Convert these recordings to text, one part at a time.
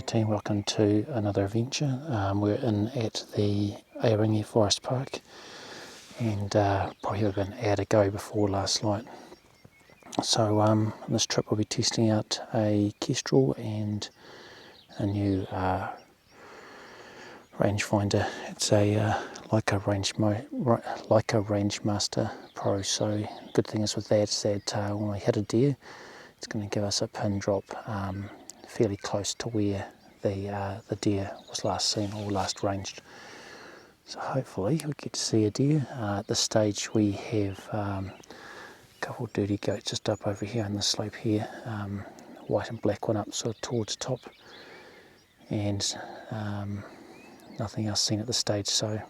Team, welcome to another adventure. We're in at the Aorangi Forest Park and probably have an hour to go before last light. So on this trip we'll be testing out a Kestrel and a new rangefinder. It's a Leica Rangemaster Pro. So good thing is with that is that when we hit a deer, it's going to give us a pin drop fairly close to where the deer was last seen or last ranged. So hopefully we get to see a deer. At this stage we have a couple of dirty goats just up over here on the slope here, white and black one up sort of towards the top, and nothing else seen at this stage. So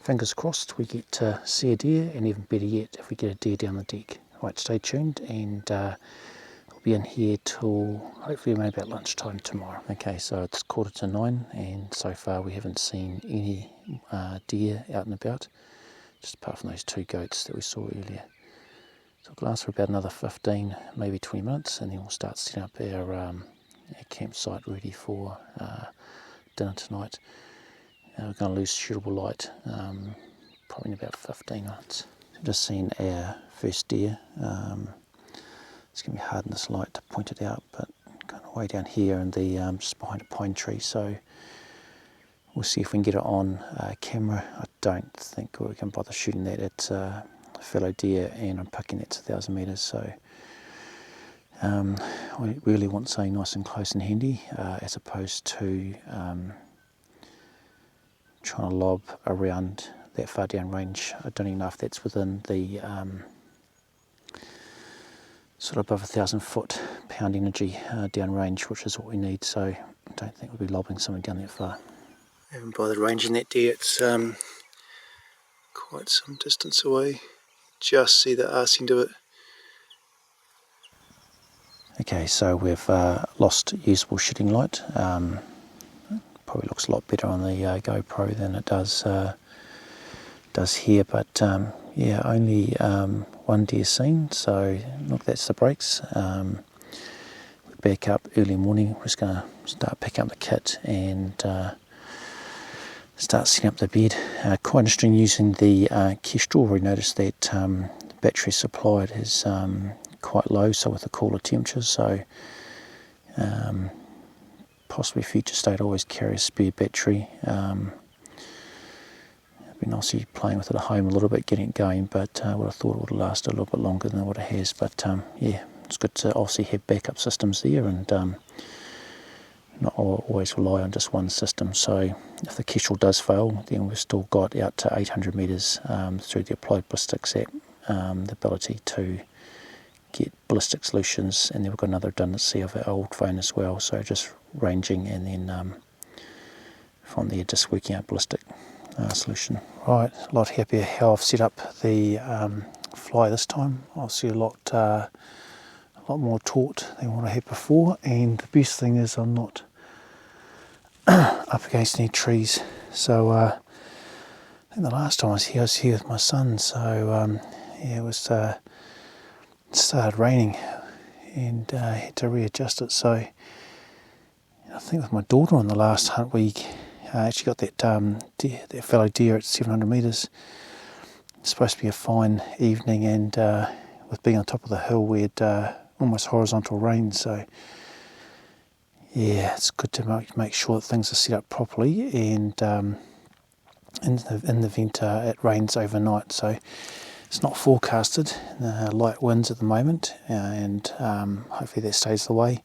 fingers crossed we get to see a deer, and even better yet if we get a deer down the deck. Right, stay tuned, and we'll be in here till hopefully around about lunchtime tomorrow. Okay, so it's 9:15 and so far we haven't seen any deer out and about, just apart from those two goats that we saw earlier. So it'll last for about another 15, maybe 20 minutes, and then we'll start setting up our campsite ready for dinner tonight. We're going to lose shootable light probably in about 15 minutes. I've just seen our first deer. It's going to be hard in this light to point it out, but kind of way down here and the just behind a pine tree. So we'll see if we can get it on camera. I don't think we can bother shooting that. It's a fellow deer, and I'm picking that to 1,000 metres. So we really want something nice and close and handy, as opposed to trying to lob around that far down range. I don't even know if that's within the sort of above 1,000 foot pound energy down range, which is what we need. So I don't think we'll be lobbing something down that far. I haven't bothered ranging that deer. It's quite some distance away. Just see the arse end of it. Okay, so we've lost usable shooting light. Probably looks a lot better on the GoPro than it does here, but yeah, only one deer seen, so look, that's the breaks. We're back up early morning. We're just going to start picking up the kit and start setting up the bed. Quite interesting using the Kestrel. We noticed that the battery supplied is quite low, so with the cooler temperatures, so possibly future state always carry a spare battery. It'd been obviously playing with it at home a little bit, getting it going, but I would have thought it would have lasted a little bit longer than what it has. But yeah, it's good to obviously have backup systems there, and not always rely on just one system. So if the Kestrel does fail, then we've still got out to 800 metres through the applied ballistics at the ability to get ballistic solutions, and then we've got another redundancy of our old phone as well, so just ranging and then from there just working out ballistic solution. Right, a lot happier how I've set up the fly this time. Obviously a lot more taut than what I had before, and the best thing is I'm not up against any trees. So I think the last time I was here with my son, so yeah, it was it started raining and I had to readjust it. So I think with my daughter on the last hunt week, I actually got that that fellow deer at 700 metres. It's supposed to be a fine evening, and with being on top of the hill we had almost horizontal rain, so yeah, it's good to make sure that things are set up properly, and in the event it rains overnight. So it's not forecasted, light winds at the moment, and hopefully that stays the way.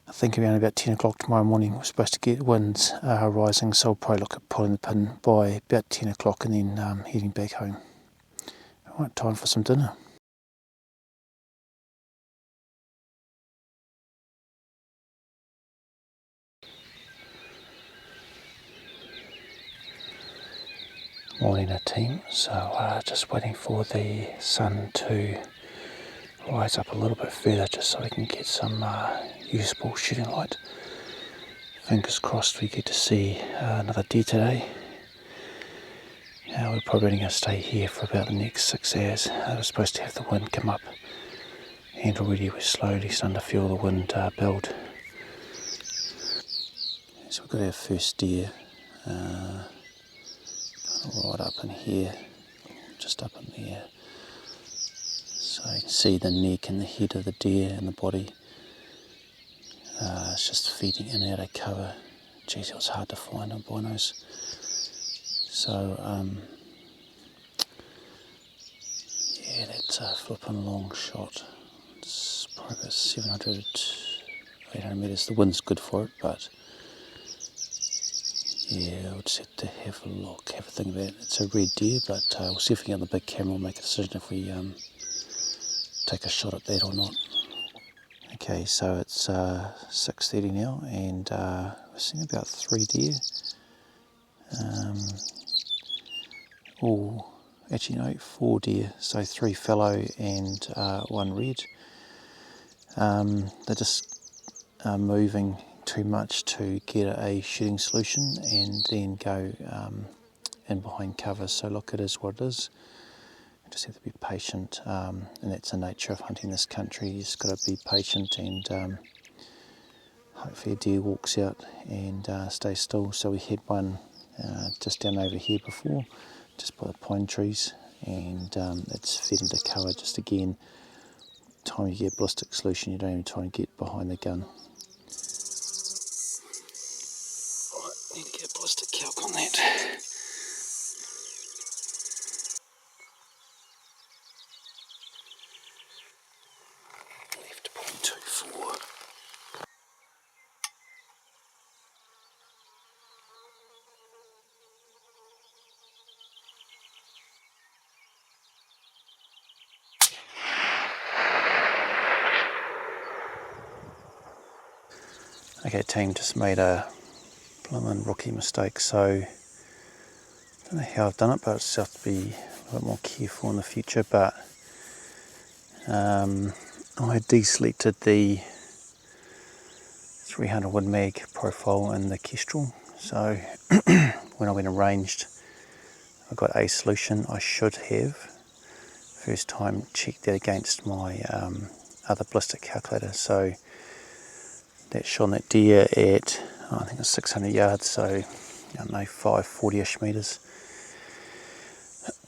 I think around about 10 o'clock tomorrow morning we're supposed to get winds rising, so I'll probably look at pulling the pin by about 10 o'clock and then heading back home. Alright, time for some dinner. Morning, Ora Team. So just waiting for the sun to rise up a little bit further, just so we can get some usable shooting light. Fingers crossed we get to see another deer today. We're probably going to stay here for about the next 6 hours. We're supposed to have the wind come up, and already we're slowly starting to feel the wind build. So we've got our first deer right up in here, just up in there. So you can see the neck and the head of the deer and the body. It's just feeding in and out of cover. Geez, it was hard to find on binos. So yeah, that's a flipping long shot. It's probably about 700, 800 metres. The wind's good for it, but yeah, I would just have to have a look, have a think about it. It's a red deer, but we'll see if we can get on the big camera and make a decision if we take a shot at that or not. Okay, so it's 6:30 now, and we're seeing about 3 deer. Actually no, 4 deer, so 3 fallow and 1 red. They're just moving too much to get a shooting solution and then go in behind cover. So look, it is what it is. You just have to be patient, and that's the nature of hunting this country. You just got to be patient, and hopefully a deer walks out and stays still. So we had one just down over here before, just by the pine trees, and it's fed into cover. Just again, time you get ballistic solution, you don't even try and get behind the gun. Right, need to get a ballistic calc on that. Left 0.24. Okay, team, just made a blooming rookie mistake, so I don't know how I've done it, but I just have to be a little bit more careful in the future. But I deselected the 300 Win Mag profile in the Kestrel, so when I went and ranged, I got a solution. I should have, first time, checked that against my other ballistic calculator, so that shot that deer at, I think it's 600 yards, so I don't know, 540-ish metres.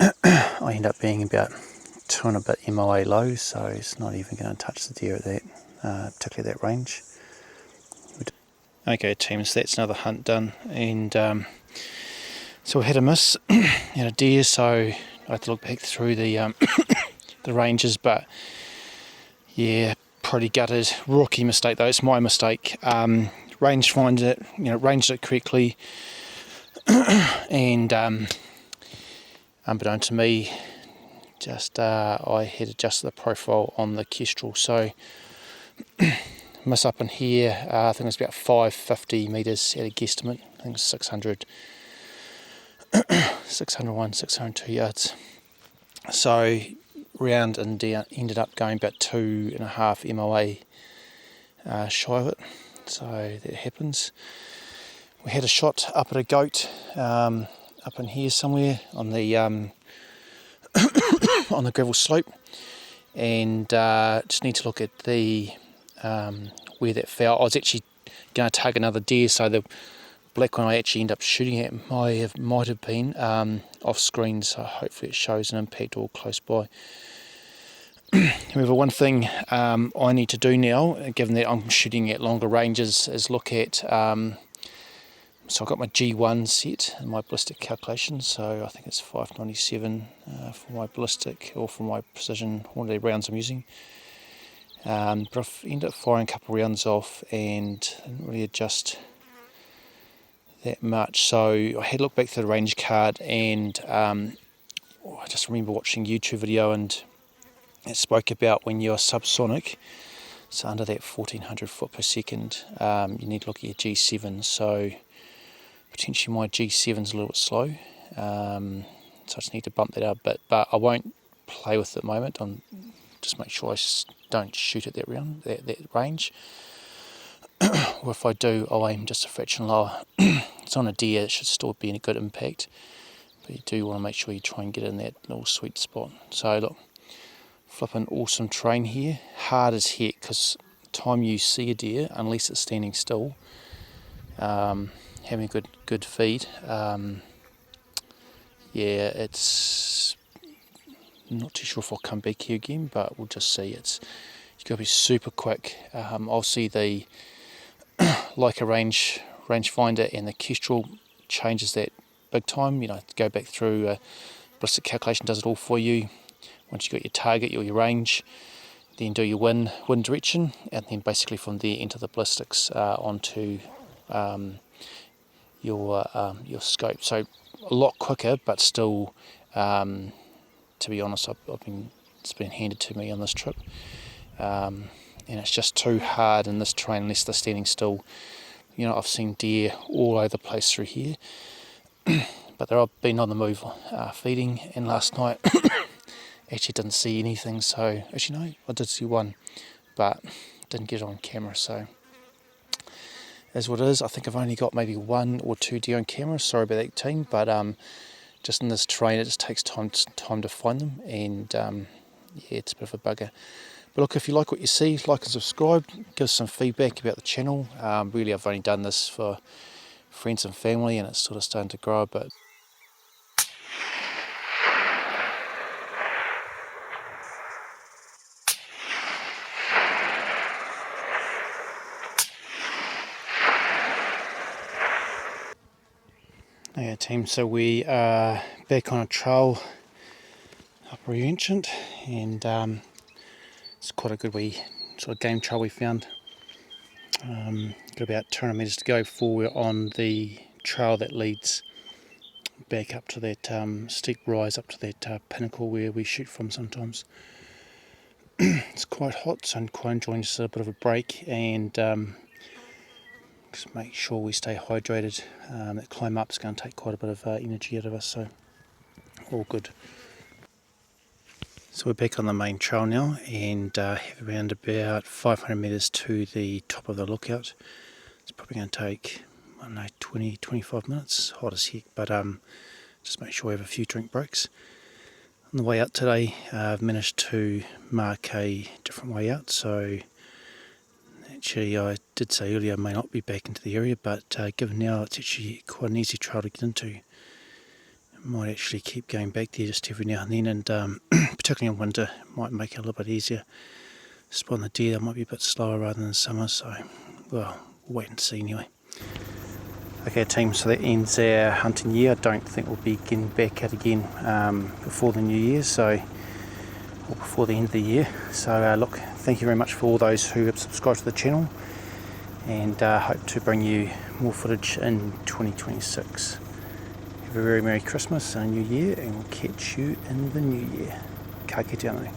I end up being about 2 and a bit MOA low, so it's not even going to touch the deer at that, particularly that range. Okay, team, so that's another hunt done, and so we had a miss and a deer, so I had to look back through the the ranges, but yeah, pretty gutted. Rookie mistake though, it's my mistake. Range finds it, ranged it correctly, and unbeknown to me, just I had adjusted the profile on the Kestrel, so miss up in here. I think it's about 550 metres at a guesstimate. I think it's 601, 602 yards. So round and down, ended up going about 2.5 MOA shy of it. So that happens. We had a shot up at a goat up in here somewhere on the on the gravel slope, and just need to look at the where that fell. I was actually going to tag another deer, so the black one I actually ended up shooting at might have been off screen, so hopefully it shows an impact all close by. However, one thing I need to do now, given that I'm shooting at longer ranges, is look at, so I've got my G1 set in my ballistic calculation, so I think it's 597 for my ballistic, or for my precision, one of the rounds I'm using. But I've ended up firing a couple of rounds off and didn't really adjust that much, so I had to look back through the range card, and I just remember watching a YouTube video, and it spoke about when you're subsonic, so under that 1400 foot per second, you need to look at your G7. So potentially my G7's a little bit slow, so I just need to bump that up a bit, but I won't play with it at the moment. I'm just make sure I don't shoot at that range. Or if I do, I'll aim just a fraction lower. It's on a deer, it should still be in a good impact, but you do want to make sure you try and get in that little sweet spot. So look, flipping awesome terrain here, hard as heck, because time you see a deer, unless it's standing still, having a good feed. Yeah, it's not too sure if I'll come back here again, but we'll just see. It's got to be super quick. I'll see the Leica rangefinder and the Kestrel changes that big time. Go back through ballistic calculation, does it all for you. Once you've got your target or your range, then do your wind direction, and then basically from there into the ballistics onto your scope. So a lot quicker, but still, to be honest, it's been handed to me on this trip, and it's just too hard in this terrain unless they're standing still. I've seen deer all over the place through here, but they've been on the move feeding, and last night actually didn't see anything. So actually no, I did see one, but didn't get it on camera. So is what it is. I think I've only got maybe 1 or 2 deer on camera. Sorry about that, team, but just in this terrain it just takes time to find them, and yeah, it's a bit of a bugger. But look, if you like what you see, like and subscribe, give us some feedback about the channel. Really, I've only done this for friends and family, and it's sort of starting to grow a bit. Okay, team, so we are back on a trail up Rio Ancient, and it's quite a good wee sort of game trail we found. Got about 200 metres to go before we're on the trail that leads back up to that steep rise up to that pinnacle where we shoot from sometimes. It's quite hot, so I'm quite enjoying just a bit of a break, and just make sure we stay hydrated. That climb up is going to take quite a bit of energy out of us, so all good. So we're back on the main trail now, and have around about 500 metres to the top of the lookout. It's probably going to take, I don't know, 20-25 minutes, hot as heck, but just make sure we have a few drink breaks. On the way out today, I've managed to mark a different way out, so actually I did say earlier I may not be back into the area, but given now it's actually quite an easy trail to get into, I might actually keep going back there just every now and then, and particularly in winter it might make it a little bit easier. Spotting the deer, that might be a bit slower rather than summer, so well, we'll wait and see anyway. Okay, team, so that ends our hunting year. I don't think we'll be getting back out again before the new year, or before the end of the year. So look, thank you very much for all those who have subscribed to the channel, and hope to bring you more footage in 2026. Have a very Merry Christmas and a New Year, and we'll catch you in the New Year. Ka kite anō.